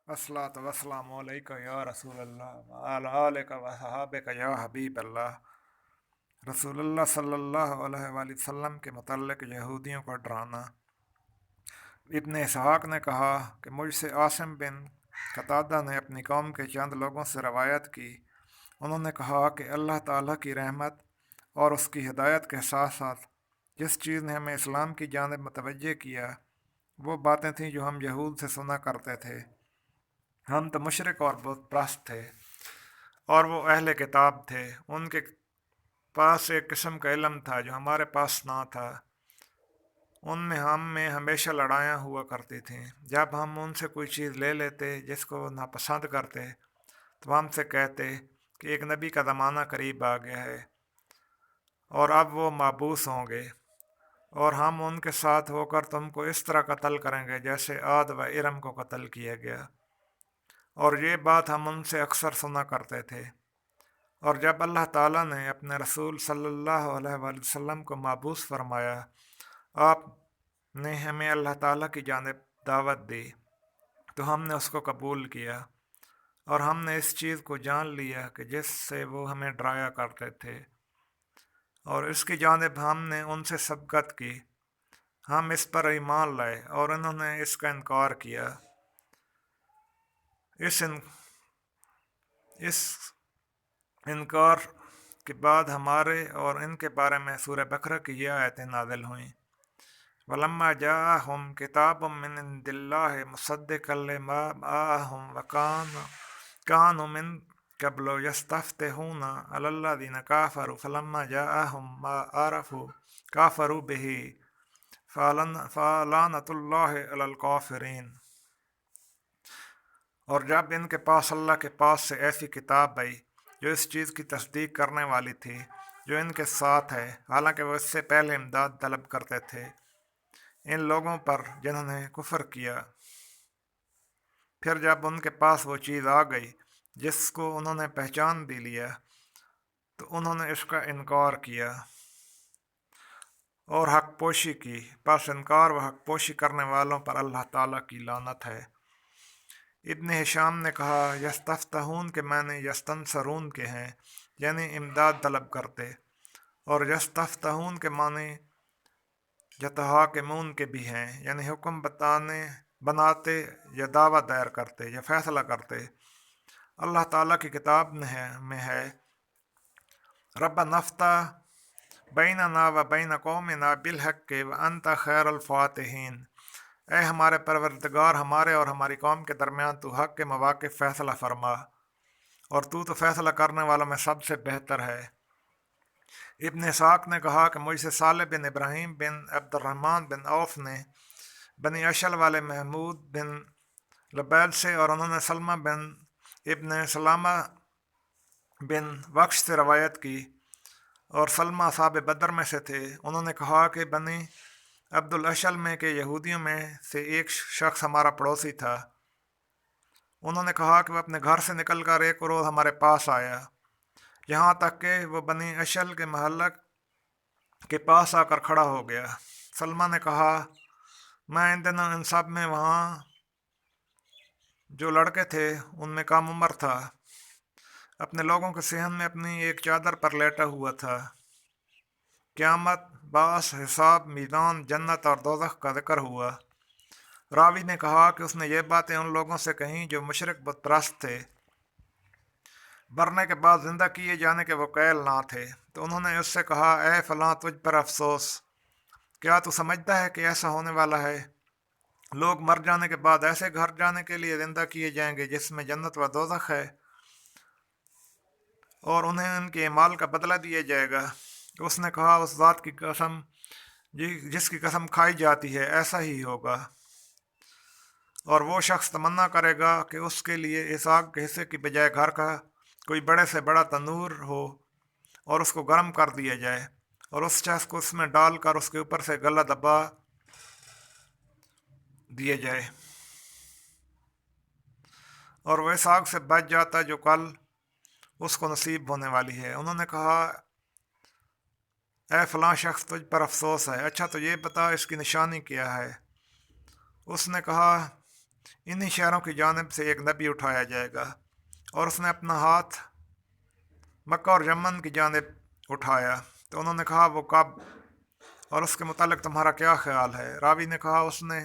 अस्सलातु वस्सलामु अलैका या रसूल अल्लाह व अला आलिका व सहाबिका या हबीब अल्लाह। रसूलुल्लाह सल्लल्लाहु अलैहि वसल्लम के मुतल्लिक़ यहूदियों का डराना। इब्न इसहाक़ ने कहा कि मुझसे आसिम बिन कतादा ने अपनी कौम के चंद लोगों से रवायत की। उन्होंने कहा कि अल्लाह ताला की रहमत और उसकी हिदायत के साथ साथ जिस चीज़ ने हमें इस्लाम की जानिब मुतवज्जे किया वो बातें थीं जो हम यहूद से सुना करते थे। हम तो मुशरिक और बुत परस्त थे और वो अहले किताब थे। उनके पास एक किस्म का इल्म था जो हमारे पास ना था। उनमें हम में हमेशा लड़ाइयाँ हुआ करती थीं। जब हम उनसे कोई चीज़ ले लेते जिसको वो नापसंद करते तो वो हमसे कहते कि एक नबी का ज़माना करीब आ गया है और अब वो माबूस होंगे और हम उनके साथ होकर तुमको इस तरह कत्ल करेंगे जैसे आद व इरम को कत्ल किया गया। और ये बात हम उनसे अक्सर सुना करते थे। और जब अल्लाह ताला ने अपने रसूल सल्लल्लाहु अलैहि वसल्लम को माबूस फरमाया, आपने हमें अल्लाह ताला की जानिब दावत दी तो हमने उसको कबूल किया और हमने इस चीज़ को जान लिया कि जिससे वो हमें डराया करते थे और इसकी जानिब हमने उनसे सबकत की। हम इस पर ईमान लाए और इन्होंने इसका इनकार किया। इस इनकार के बाद हमारे और इनके बारे में सूरह बकरा की ये आयतें नाज़िल हुईं। वलम्मा जाअहुम किताबुम मिन इंदिल्लाहि मुसद्दिक़न लिमा माअहुम व कानू मिन क़ब्लु यस्तफ्तिहूना अलल्लज़ीना काफ़रू फलम्मा जाअहुम मा अरफ़ू काफ़रू बिही फ़लानतुल्लाहि अलल काफ़िरीन। और जब इनके पास अल्लाह के पास से ऐसी किताब आई जो इस चीज़ की तस्दीक करने वाली थी जो इनके साथ है, हालांकि वो इससे पहले इमदाद तलब करते थे इन लोगों पर जिन्होंने कुफ्र किया, फिर जब उनके पास वो चीज़ आ गई जिसको उन्होंने पहचान भी लिया तो उन्होंने इसका इनकार किया और हक पोशी की। बस इनकार व हक पोशी करने वालों पर अल्लाह ताला की लानत है। इब्न हिशाम ने कहा यस्तफ्तहून के माने यस्तनसरून के हैं, यानी इमदाद तलब करते, और यस्तफ्तहून के माने यतहाकिमून के भी हैं, यानी हुक्म बनाते या दावा दायर करते या फैसला करते। अल्लाह ताला की किताब में है रब्बना नफ्ता बैनना व बैन कौमिना बिलहक़ व अंत खैरुल फातिहीन। ऐ हमारे परवरदिगार, हमारे और हमारी कौम के दरमियान तू हक़ के मवाक़िफ़ फ़ैसला फरमा और तू तो फ़ैसला करने वालों में सबसे बेहतर है। इब्न इसाक़ ने कहा कि मुझसे साले बिन इब्राहीम बिन अब्दुर्रहमान बिन औफ़ ने बनी अशल वाले महमूद बिन लबैद से और उन्होंने सलमा बिन इब्न सलामा बिन वक्श से रवायत की और सलमा साहब बदर में से थे। उन्होंने कहा कि बनी अब्दुल अशल में के यहूदियों में से एक शख्स हमारा पड़ोसी था। उन्होंने कहा कि वह अपने घर से निकलकर एक रोज़ हमारे पास आया, यहाँ तक कि वह बनी अशल के महल्ला के पास आकर खड़ा हो गया। सलमा ने कहा, मैं इन दिनों इन सब में वहाँ जो लड़के थे उनमें कम उम्र था, अपने लोगों के सहन में अपनी एक चादर पर लेटा हुआ था। क़यामत, बास, हिसाब, मीज़ान, जन्नत और दोज़ख का जिक्र हुआ। रावी ने कहा कि उसने ये बातें उन लोगों से कहीं जो मुशरिक बुत परस्त थे, मरने के बाद ज़िंदा किए जाने के वकील ना थे। तो उन्होंने उससे कहा, ए फ़लाँ, तुझ पर अफसोस, क्या तू समझता है कि ऐसा होने वाला है? लोग मर जाने के बाद ऐसे घर जाने के लिए ज़िंदा किए जाएंगे जिसमें जन्नत व दोज़ख है और उन्हें उनके अमाल का बदला दिया जाएगा। उसने कहा, उस ज़ात की कसम जिसकी कसम खाई जाती है, ऐसा ही होगा। और वो शख्स तमन्ना करेगा कि उसके लिए इस आग के हिस्से की बजाय घर का कोई बड़े से बड़ा तंदूर हो और उसको गर्म कर दिया जाए और उस शख्स को उसमें डालकर उसके ऊपर से गला दबा दिया जाए और वह इस आग से बच जाता जो कल उसको नसीब होने वाली है। उन्होंने कहा, ए फ़लाँ शख्स, तुझ पर अफसोस है। अच्छा तो ये बता इसकी निशानी क्या है? उसने कहा, انہی شہروں کی جانب سے ایک نبی اٹھایا جائے گا، اور اس نے اپنا ہاتھ مکہ اور یمن کی جانب اٹھایا۔ تو انہوں نے کہا وہ کب، اور اس کے متعلق تمہارا کیا خیال ہے؟ راوی نے کہا اس نے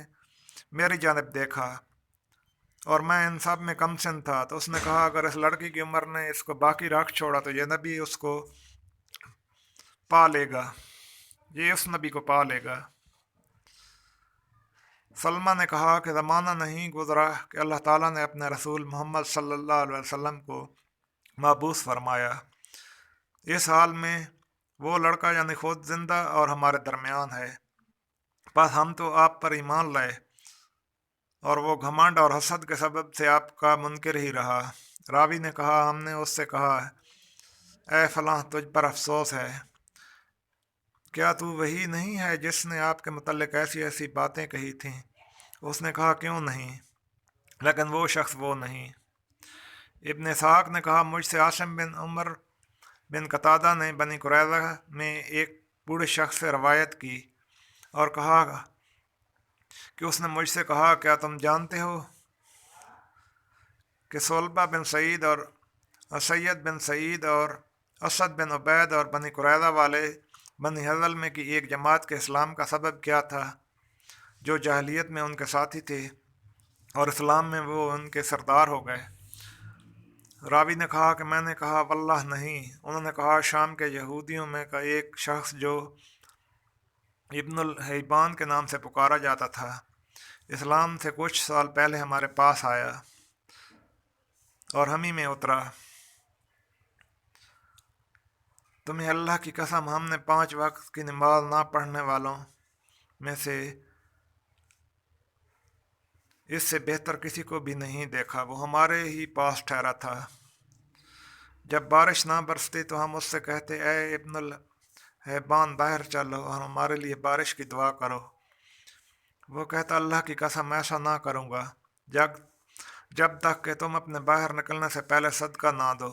میری جانب دیکھا اور میں ان سب میں کم سن تھا، تو اس نے کہا اگر اس لڑکی کی عمر نے اس کو باقی رکھ چھوڑا تو یہ نبی اس کو پا لے گا، یہ اس نبی کو پا لے گا۔ سلمہ نے کہا کہ زمانہ نہیں گزرا کہ اللہ تعالیٰ نے اپنے رسول محمد صلی اللہ علیہ وسلم کو مبعوث فرمایا، اس حال میں وہ لڑکا یعنی خود زندہ اور ہمارے درمیان ہے، بس ہم تو آپ پر ایمان لائے اور وہ گھمنڈ اور حسد کے سبب سے آپ کا منکر ہی رہا۔ راوی نے کہا ہم نے اس سے کہا اے فلاں تجھ پر افسوس ہے، کیا تو وہی نہیں ہے جس نے آپ کے متعلق ایسی ایسی باتیں کہی تھیں؟ اس نے کہا کیوں نہیں، لیکن وہ شخص وہ نہیں۔ ابن اسحاق نے کہا مجھ سے عاصم بن عمر بن قتادہ نے بنی قریظہ میں ایک بوڑھے شخص سے روایت کی اور کہا کہ اس نے مجھ سے کہا کیا تم جانتے ہو کہ صلبہ بن سعید اور سید بن سعید اور اسد بن عبید اور بنی قریظہ والے بنی ہذل میں کی ایک جماعت کے اسلام کا سبب کیا تھا، جو جاہلیت میں ان کے ساتھی تھے اور اسلام میں وہ ان کے سردار ہو گئے؟ راوی نے کہا کہ میں نے کہا واللہ نہیں۔ انہوں نے کہا شام کے یہودیوں میں کا ایک شخص جو ابن الحیبان کے نام سے پکارا جاتا تھا، اسلام سے کچھ سال پہلے ہمارے پاس آیا اور ہم ہی میں اترا۔ تمہیں اللہ کی قسم ہم نے 5 وقت کی نماز نہ پڑھنے والوں میں سے اس سے بہتر کسی کو بھی نہیں دیکھا، وہ ہمارے ہی پاس ٹھہرا تھا۔ جب بارش نہ برستی تو ہم اس سے کہتے اے ابن الحیبان باہر چلو اور ہمارے لیے بارش کی دعا کرو۔ وہ کہتا اللہ کی قسم ایسا نہ کروں گا جب تک کہ تم اپنے باہر نکلنے سے پہلے صدقہ نہ دو۔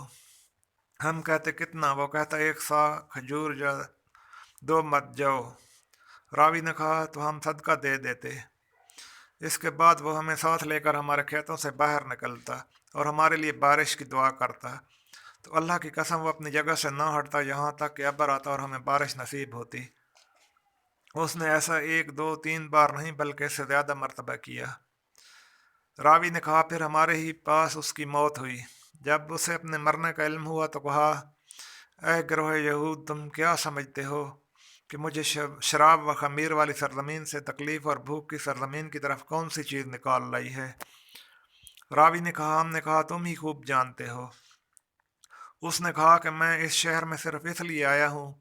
ہم کہتے کتنا؟ وہ کہتا 1 سا کھجور یا 2 مت جو۔ راوی نے کہا تو ہم صدقہ دے دیتے۔ اس کے بعد وہ ہمیں ساتھ لے کر ہمارے کھیتوں سے باہر نکلتا اور ہمارے لیے بارش کی دعا کرتا، تو اللہ کی قسم وہ اپنی جگہ سے نہ ہٹتا یہاں تک کہ ابر آتا اور ہمیں بارش نصیب ہوتی۔ اس نے ایسا 1 2 3 بار نہیں بلکہ اس سے زیادہ مرتبہ کیا۔ راوی نے کہا پھر ہمارے ہی پاس اس کی موت ہوئی۔ جب اسے اپنے مرنے کا علم ہوا تو کہا اے گروہ یہود تم کیا سمجھتے ہو کہ مجھے شراب و خمیر والی سرزمین سے تکلیف اور بھوک کی سرزمین کی طرف کون سی چیز نکال لائی ہے؟ راوی نے کہا ہم نے کہا تم ہی خوب جانتے ہو۔ اس نے کہا کہ میں اس شہر میں صرف اس لیے آیا ہوں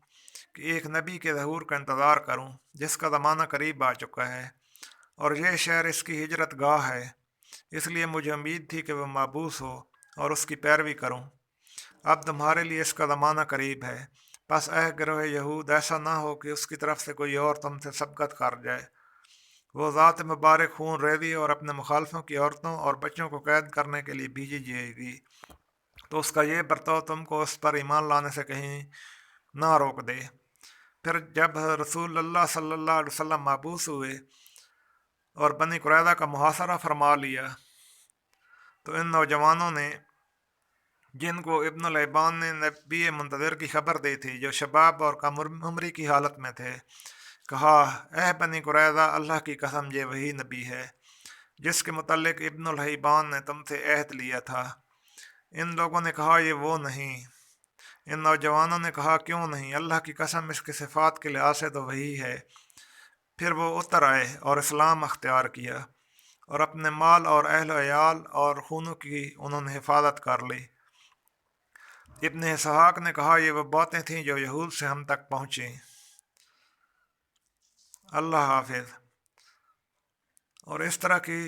کہ ایک نبی کے ظہور کا انتظار کروں جس کا زمانہ قریب آ چکا ہے، اور یہ شہر اس کی ہجرت گاہ ہے، اس لیے مجھے امید تھی کہ وہ مبعوث ہو اور اس کی پیروی کروں۔ اب تمہارے لیے اس کا زمانہ قریب ہے، پس اے گروہ یہود ایسا نہ ہو کہ اس کی طرف سے کوئی اور تم سے سبقت کر جائے۔ وہ ذات مبارک خون ریزی اور اپنے مخالفوں کی عورتوں اور بچوں کو قید کرنے کے لیے بھیجی جائے گی، تو اس کا یہ برتاؤ تم کو اس پر ایمان لانے سے کہیں نہ روک دے۔ پھر جب رسول اللہ صلی اللہ علیہ وسلم مبعوث ہوئے اور بنی قریظہ کا محاصرہ فرما لیا، تو ان نوجوانوں نے جن کو ابن الحیبان نے نبی منتظر کی خبر دی تھی، جو شباب اور کم عمری کی حالت میں تھے، کہا اے بنی قریظہ اللہ کی قسم یہ وہی نبی ہے جس کے متعلق ابن الحیبان نے تم سے عہد لیا تھا۔ ان لوگوں نے کہا یہ وہ نہیں۔ ان نوجوانوں نے کہا کیوں نہیں؟ اللہ کی قسم اس کی صفات کے لحاظ سے تو وہی ہے۔ پھر وہ اتر آئے اور اسلام اختیار کیا اور اپنے مال اور اہل و عیال اور خونوں کی انہوں نے حفاظت کر لی۔ ابن اسحاق نے کہا یہ وہ باتیں تھیں جو یہود سے ہم تک پہنچیں۔ اللہ حافظ۔ اور اس طرح کی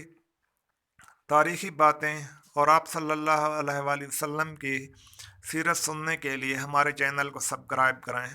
تاریخی باتیں اور آپ صلی اللہ علیہ وآلہ وسلم کی سیرت سننے کے لیے ہمارے چینل کو سبسکرائب کریں۔